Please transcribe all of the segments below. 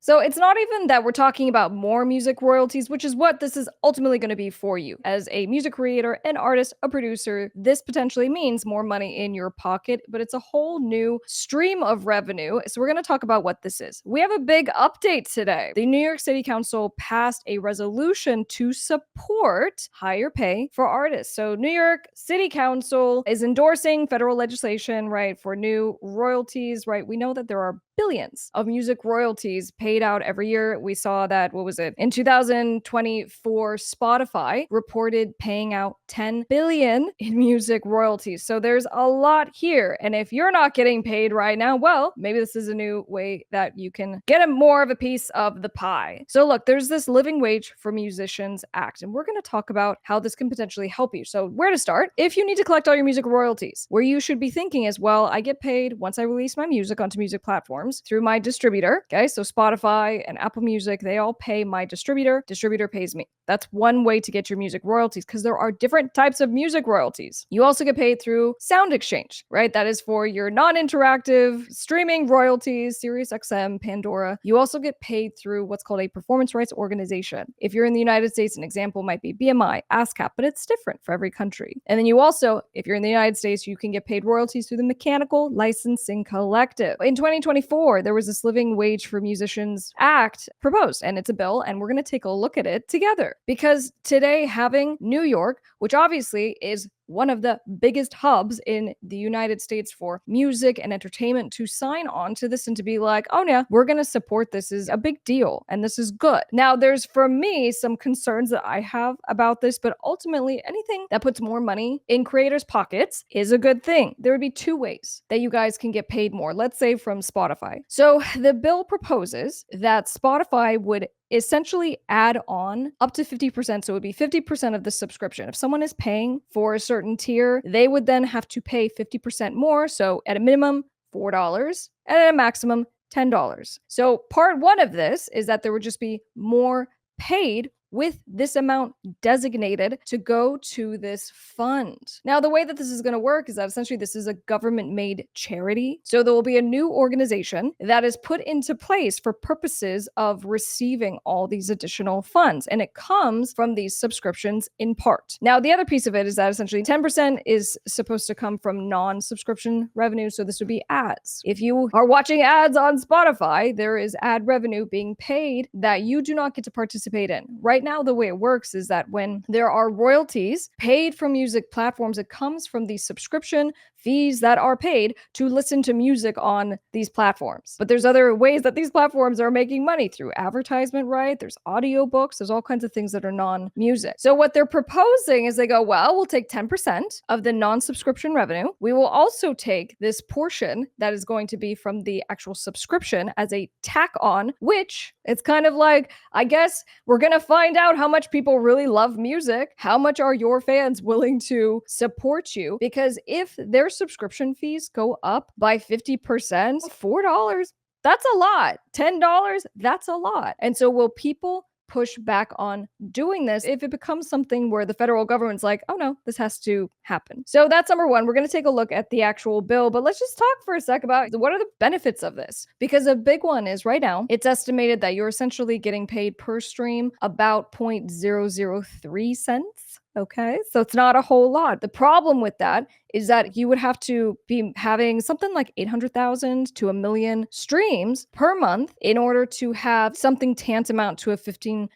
So it's not even that we're talking about more music royalties, which is what this is ultimately going to be for you. As a music creator, an artist, a producer, this potentially means more money in your pocket, but it's a whole new stream of revenue. So we're going to talk about what this is. We have a big update today. The New York City Council passed a resolution to support higher pay for artists. So New York City Council is endorsing federal legislation, right, for new royalties, right? We know that there are billions of music royalties paid out every year. We saw that, what was it? In 2024, Spotify reported paying out 10 billion in music royalties. So there's a lot here. And if you're not getting paid right now, well, maybe this is a new way that you can get more of a piece of the pie. So look, there's this Living Wage for Musicians Act, and we're going to talk about how this can potentially help you. So where to start? If you need to collect all your music royalties, where you should be thinking is, well, I get paid once I release my music onto music platforms through my distributor. Okay, so Spotify and Apple Music, they all pay my distributor. Distributor pays me. That's one way to get your music royalties, because there are different types of music royalties. You also get paid through SoundExchange, right? That is for your non-interactive streaming royalties, SiriusXM, Pandora. You also get paid through what's called a performance rights organization. If you're in the United States, an example might be BMI, ASCAP, but it's different for every country. And then you also, if you're in the United States, you can get paid royalties through the Mechanical Licensing Collective. In 2024, there was this Living Wage for Musicians Act proposed, and it's a bill, and we're going to take a look at it together. Because today, having New York, which obviously is one of the biggest hubs in the United States for music and entertainment, to sign on to this and to be like, oh yeah, we're going to support this is a big deal and this is good. Now, there's, for me, some concerns that I have about this, but ultimately anything that puts more money in creators' pockets is a good thing. There would be two ways that you guys can get paid more, let's say from Spotify. So the bill proposes that Spotify would essentially add on up to 50%. So it would be 50% of the subscription. If someone is paying for a certain tier, they would then have to pay 50% more. So at a minimum, $4, and at a maximum, $10. So part one of this is that there would just be more paid with this amount designated to go to this fund. Now, the way that this is going to work is that essentially this is a government-made charity. So there will be a new organization that is put into place for purposes of receiving all these additional funds. And it comes from these subscriptions in part. Now, the other piece of it is that essentially 10% is supposed to come from non-subscription revenue. So this would be ads. If you are watching ads on Spotify, there is ad revenue being paid that you do not get to participate in. Right now, the way it works is that when there are royalties paid from music platforms, it comes from the subscription fees that are paid to listen to music on these platforms. But there's other ways that these platforms are making money through advertisement, right? There's audiobooks, there's all kinds of things that are non-music. So what they're proposing is they go, well, we'll take 10% of the non-subscription revenue. We will also take this portion that is going to be from the actual subscription as a tack on, which it's kind of like, I guess we're going to find out how much people really love music. How much are your fans willing to support you? Because if their subscription fees go up by 50%, $4, that's a lot. $10, that's a lot. And so will people push back on doing this if it becomes something where the federal government's like, oh no, this has to happen? So that's number one. We're going to take a look at the actual bill, but let's just talk for a sec about what are the benefits of this? Because a big one is right now, it's estimated that you're essentially getting paid per stream about 0.003 cents. Okay, so it's not a whole lot. The problem with that is that you would have to be having something like 800,000 to 1 million streams per month in order to have something tantamount to a $15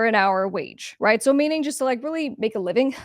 an hour wage, right? So meaning just to like really make a living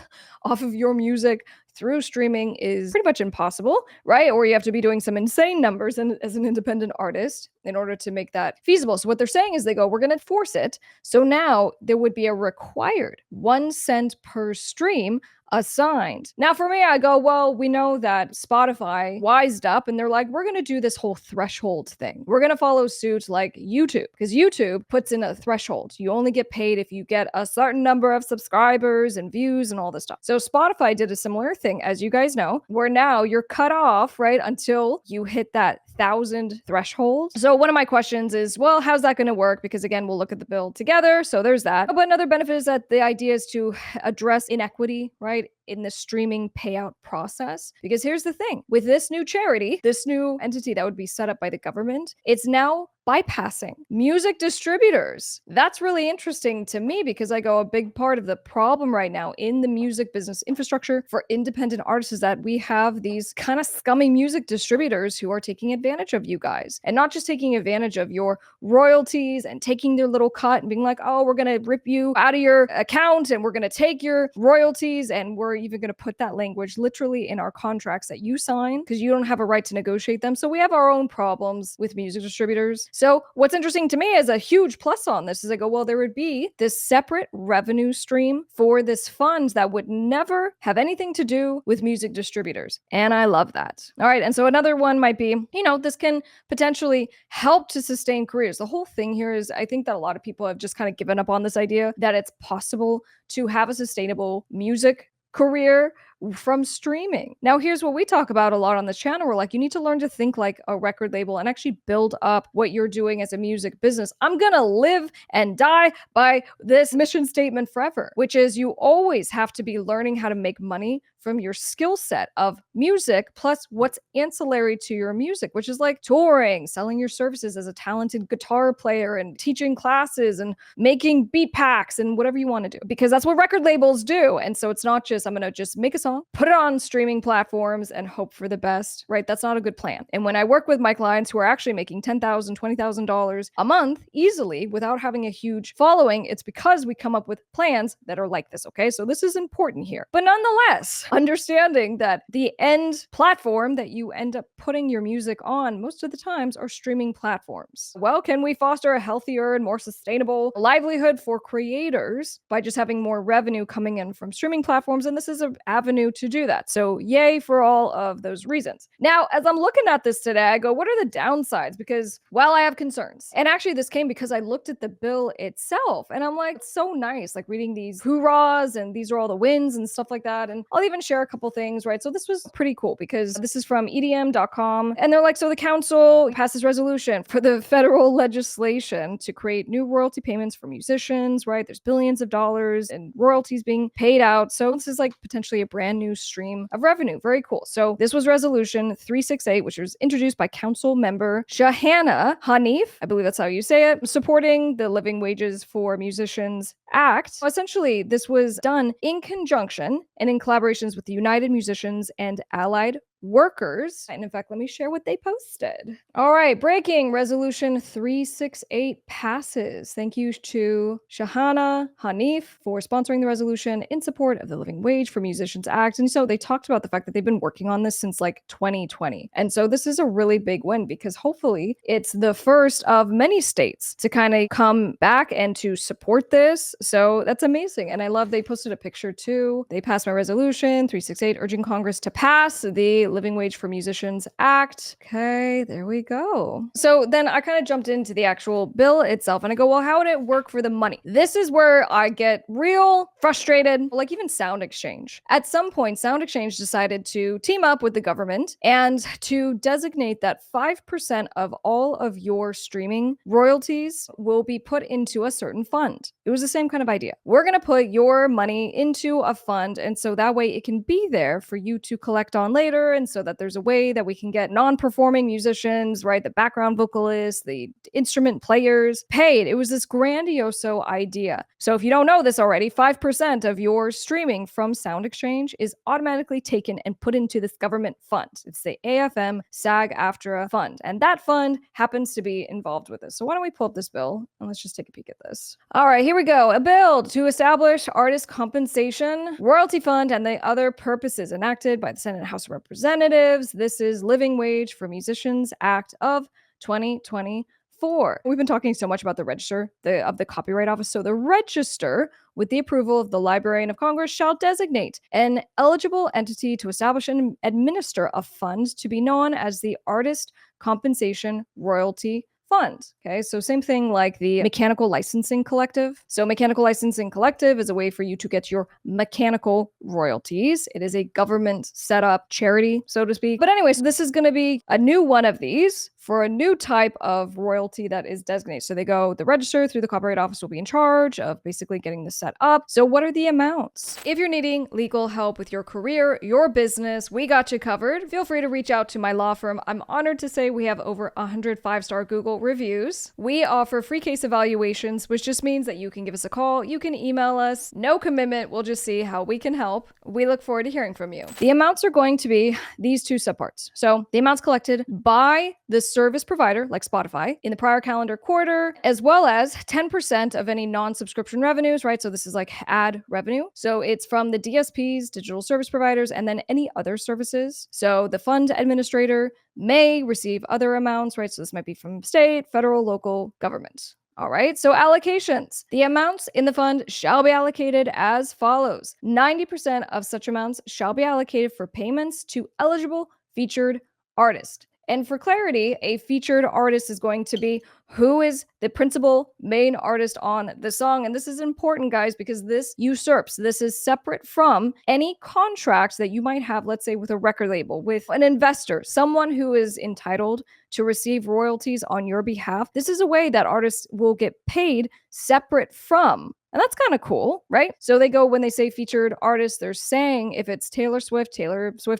off of your music through streaming is pretty much impossible, right? Or you have to be doing some insane numbers as an independent artist in order to make that feasible. So what they're saying is they go, we're going to force it. So now there would be a required 1 cent per stream assigned. Now, for me, I go, well, we know that Spotify wised up and they're like, we're going to do this whole threshold thing. We're going to follow suit like YouTube, because YouTube puts in a threshold. You only get paid if you get a certain number of subscribers and views and all this stuff. So Spotify did a similar thing, as you guys know, where now you're cut off, right, until you hit that 1,000 threshold. So one of my questions is, well, how's that going to work? Because again, we'll look at the bill together. So there's that. But another benefit is that the idea is to address inequity, right, in the streaming payout process. Because here's the thing, with this new charity, this new entity that would be set up by the government, it's now bypassing music distributors. That's really interesting to me because I go, a big part of the problem right now in the music business infrastructure for independent artists is that we have these kind of scummy music distributors who are taking advantage of you guys, and not just taking advantage of your royalties and taking their little cut and being like, oh, we're going to rip you out of your account and we're going to take your royalties, and we're even going to put that language literally in our contracts that you sign because you don't have a right to negotiate them. So we have our own problems with music distributors. So what's interesting to me is a huge plus on this is I go, well, there would be this separate revenue stream for this fund that would never have anything to do with music distributors. And I love that. All right. And so another one might be, this can potentially help to sustain careers. The whole thing here is I think that a lot of people have just kind of given up on this idea that it's possible to have a sustainable music career from streaming. Now, here's what we talk about a lot on this channel. We're like, you need to learn to think like a record label and actually build up what you're doing as a music business. I'm gonna live and die by this mission statement forever, which is you always have to be learning how to make money from your skill set of music plus what's ancillary to your music, which is like touring, selling your services as a talented guitar player and teaching classes and making beat packs and whatever you want to do, because that's what record labels do. And so it's not just, I'm going to just make a song, put it on streaming platforms and hope for the best, right? That's not a good plan. And when I work with my clients who are actually making $10,000, $20,000 a month easily without having a huge following, it's because we come up with plans that are like this, okay? So this is important here. But nonetheless, understanding that the end platform that you end up putting your music on most of the times are streaming platforms. Well, can we foster a healthier and more sustainable livelihood for creators by just having more revenue coming in from streaming platforms? And this is an avenue to do that. So yay for all of those reasons. Now, as I'm looking at this today, I go, what are the downsides? Because, well, I have concerns. And actually this came because I looked at the bill itself and I'm like, it's so nice, like reading these hoorahs and these are all the wins and stuff like that. And I'll even share a couple things, right? So this was pretty cool because this is from edm.com. And they're like, so the council passes resolution for the federal legislation to create new royalty payments for musicians, right? There's billions of dollars in royalties being paid out. So this is like potentially a brand new stream of revenue. Very cool. So this was resolution 368, which was introduced by council member Shahana, Hanif, I believe that's how you say it, supporting the Living Wages for Musicians Act. Essentially, this was done in conjunction and in collaborations with the United Musicians and Allied Workers. And in fact, let me share what they posted. All right, breaking resolution 368 passes. Thank you to Shahana, Hanif for sponsoring the resolution in support of the Living Wage for Musicians Act. And so they talked about the fact that they've been working on this since like 2020. And so this is a really big win because hopefully it's the first of many states to kind of come back and to support this. So that's amazing. And I love they posted a picture too. They passed my resolution 368 urging Congress to pass the Living Wage for Musicians Act. Okay, there we go. So then I kind of jumped into the actual bill itself and I go, well, how would it work for the money? This is where I get real frustrated, like even SoundExchange. At some point, SoundExchange decided to team up with the government and to designate that 5% of all of your streaming royalties will be put into a certain fund. It was the same kind of idea. We're going to put your money into a fund, and so that way it can be there for you to collect on later, and so that there's a way that we can get non-performing musicians, right, the background vocalists, the instrument players paid. It was this grandiose idea. So if you don't know this already, 5% of your streaming from SoundExchange is automatically taken and put into this government fund. It's the AFM SAG-AFTRA fund, and that fund happens to be involved with this. So why don't we pull up this bill and let's just take a peek at this. All right, here we go. A bill to establish artist compensation, royalty fund, and the other purposes enacted by the Senate and House of Representatives. This is Living Wage for Musicians Act of 2024. We've been talking so much about the register of the Copyright Office. So the register, with the approval of the Librarian of Congress, shall designate an eligible entity to establish and administer a fund to be known as the Artist Compensation Royalty Fund. Okay, so same thing like the Mechanical Licensing Collective. So Mechanical Licensing Collective is a way for you to get your mechanical royalties. It is a government set up charity, so to speak. But anyway, so this is going to be a new one of these for a new type of royalty that is designated. So they go, the register through the Copyright Office will be in charge of basically getting this set up. So what are the amounts? If you're needing legal help with your career, your business, we got you covered. Feel free to reach out to my law firm. I'm honored to say we have over 100 5-star Google reviews. We offer free case evaluations, which just means that you can give us a call, you can email us, no commitment. We'll just see how we can help. We look forward to hearing from you. The amounts are going to be these two subparts. So the amounts collected by the service provider, like Spotify, in the prior calendar quarter, as well as 10% of any non-subscription revenues, right? So this is like ad revenue. So it's from the DSPs, digital service providers, and then any other services. So the fund administrator may receive other amounts, right? So this might be from state, federal, local government. All right, so allocations. The amounts in the fund shall be allocated as follows. 90% of such amounts shall be allocated for payments to eligible featured artists. And for clarity, a featured artist is going to be who is the principal main artist on the song. And this is important, guys, because this usurps. This is separate from any contracts that you might have, let's say, with a record label, with an investor, someone who is entitled to receive royalties on your behalf. This is a way that artists will get paid separate from. And that's kind of cool, right? So they go, when they say featured artist, they're saying if it's Taylor Swift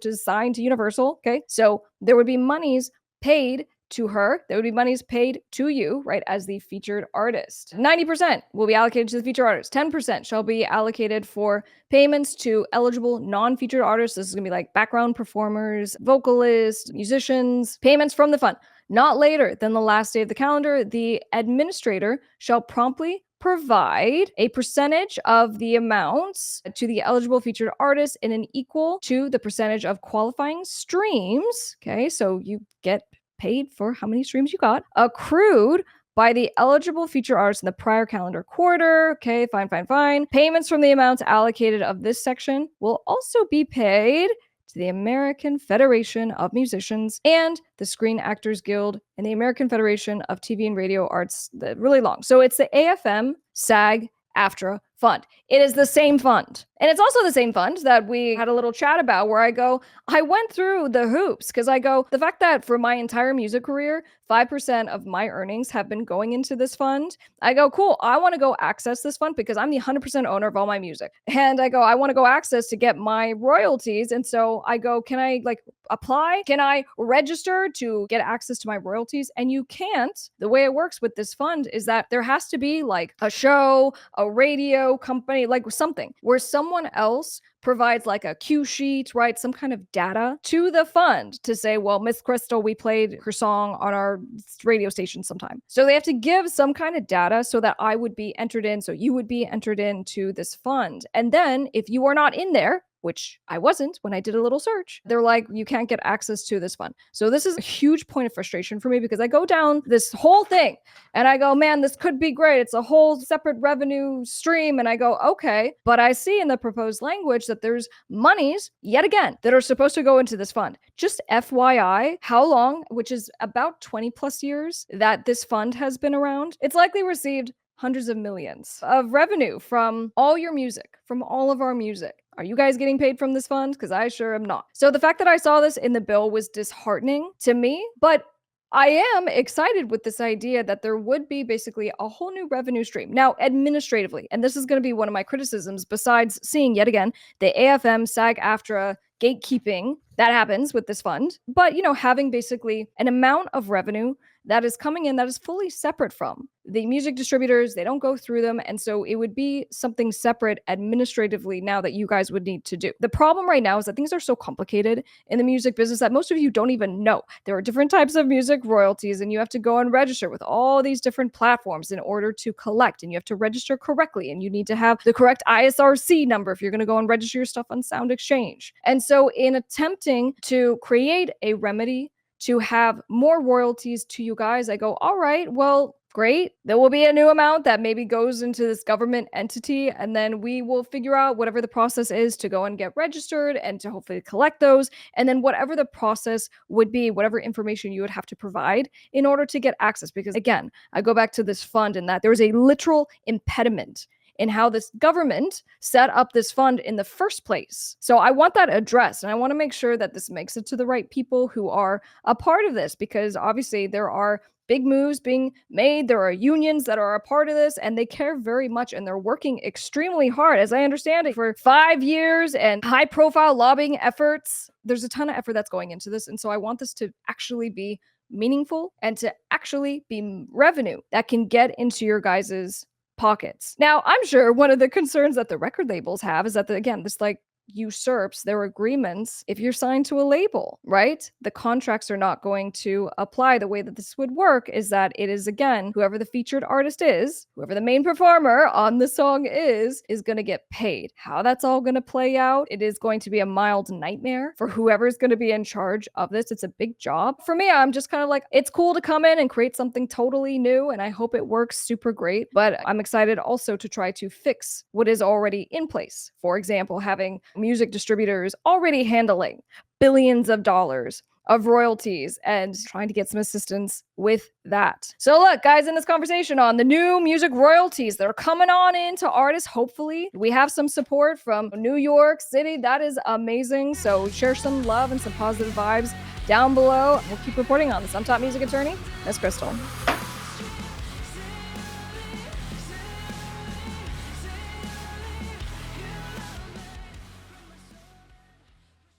is signed to Universal, okay? So there would be monies paid to her. There would be monies paid to you, right, as the featured artist. 90% will be allocated to the featured artist. 10% shall be allocated for payments to eligible non-featured artists. This is going to be like background performers, vocalists, musicians, payments from the fund. Not later than the last day of the calendar, the administrator shall promptly provide a percentage of the amounts to the eligible featured artists in an equal to the percentage of qualifying streams. Okay, so you get paid for how many streams you got, accrued by the eligible featured artists in the prior calendar quarter. Okay, fine. Payments from the amounts allocated of this section will also be paid to the American Federation of Musicians and the Screen Actors Guild and the American Federation of TV and Radio Arts. Really long. So it's the AFM, SAG, AFTRA fund. It is the same fund. And it's also the same fund that we had a little chat about where I went through the hoops because the fact that for my entire music career, 5% of my earnings have been going into this fund. I go, cool, I want to go access this fund because I'm the 100% owner of all my music. And I want to go access to get my royalties. And so I go, can I apply? Can I register to get access to my royalties? And you can't. The way it works with this fund is that there has to be a show, a radio company, something where someone else provides a cue sheet, right? Some kind of data to the fund to say, well, Miss Krystle, we played her song on our radio station sometime. So they have to give some kind of data so that I would be entered in, so you would be entered into this fund. And then if you are not in there, which I wasn't when I did a little search, they're like, you can't get access to this fund. So this is a huge point of frustration for me because I go down this whole thing and I go, man, this could be great. It's a whole separate revenue stream. And I go, okay, but I see in the proposed language that there's monies, yet again, that are supposed to go into this fund. Just FYI, how long, which is about 20 plus years that this fund has been around, it's likely received hundreds of millions of revenue from all your music, from all of our music. Are you guys getting paid from this fund? Because I sure am not. So the fact that I saw this in the bill was disheartening to me, but I am excited with this idea that there would be basically a whole new revenue stream. Now, administratively, and this is going to be one of my criticisms, besides seeing yet again the AFM, SAG, AFTRA gatekeeping that happens with this fund, but having basically an amount of revenue that is coming in that is fully separate from the music distributors. They don't go through them. And so it would be something separate administratively now that you guys would need to do. The problem right now is that things are so complicated in the music business that most of you don't even know. There are different types of music royalties and you have to go and register with all these different platforms in order to collect, and you have to register correctly, and you need to have the correct ISRC number if you're going to go and register your stuff on SoundExchange. And so in attempting to create a remedy to have more royalties to you guys, I go, all right, well, great. There will be a new amount that maybe goes into this government entity, and then we will figure out whatever the process is to go and get registered and to hopefully collect those. And then whatever the process would be, whatever information you would have to provide in order to get access. Because again, I go back to this fund and that there is a literal impediment in how this government set up this fund in the first place. So I want that addressed, and I want to make sure that this makes it to the right people who are a part of this, because obviously there are big moves being made. There are unions that are a part of this, and they care very much, and they're working extremely hard, as I understand it, for 5 years and high profile lobbying efforts. There's a ton of effort that's going into this. And so I want this to actually be meaningful and to actually be revenue that can get into your guys's pockets. Now, I'm sure one of the concerns that the record labels have is that, again, this like usurps their agreements if you're signed to a label, right? The contracts are not going to apply. The way that this would work is that it is, again, whoever the featured artist is, whoever the main performer on the song is going to get paid. How that's all going to play out, it is going to be a mild nightmare for whoever's going to be in charge of this. It's a big job. For me, I'm just kind of like, it's cool to come in and create something totally new, and I hope it works super great, but I'm excited also to try to fix what is already in place. For example, having music distributors already handling billions of dollars of royalties and trying to get some assistance with that. So look, guys, in this conversation on the new music royalties that are coming on into artists, hopefully we have some support from New York City. That is amazing. So share some love and some positive vibes down below. We'll keep reporting on this. I'm top music attorney, Miss Krystle.